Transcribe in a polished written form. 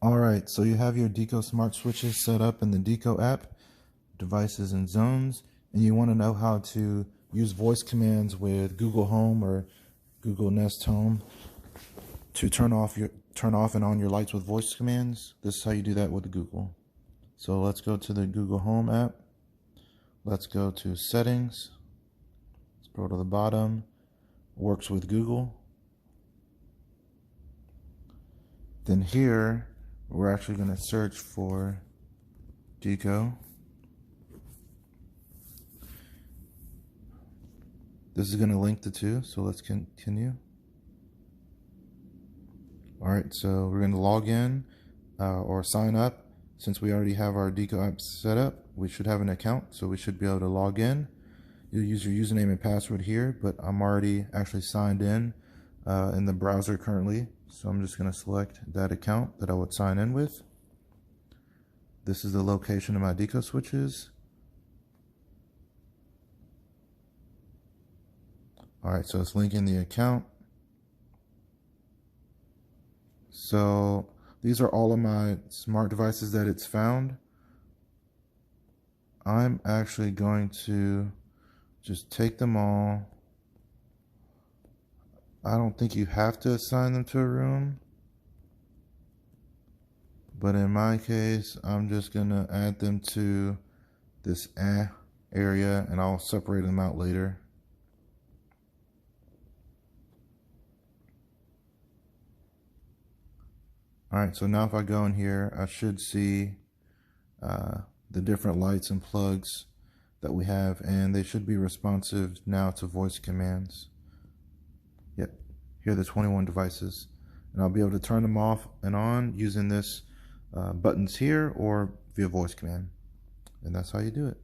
Alright, so you have your Deako Smart Switches set up in the Deako app, devices and zones, and you want to know how to use voice commands with Google Home or Google Nest Home to turn off and on your lights with voice commands. This is how you do that with Google. So let's go to the Google Home app. Let's go to Settings. Scroll to the bottom. Works with Google. Then here, we're actually going to search for Deako. This is going to link the two, so let's continue. Alright, so we're going to log in or sign up. Since we already have our Deako app set up, we should have an account, so we should be able to log in. You'll use your username and password here, but I'm already actually signed in the browser currently. So I'm just going to select that account that I would sign in with. This is the location of my Deako switches. Alright, so it's linking the account. So these are all of my smart devices that it's found. I'm actually going to just take them all. I don't think you have to assign them to a room, but in my case, I'm just gonna add them to this area and I'll separate them out later. Alright, so now if I go in here, I should see the different lights and plugs that we have, and they should be responsive now to voice commands. Yep, here are the 21 devices, and I'll be able to turn them off and on using this buttons here or via voice command, and that's how you do it.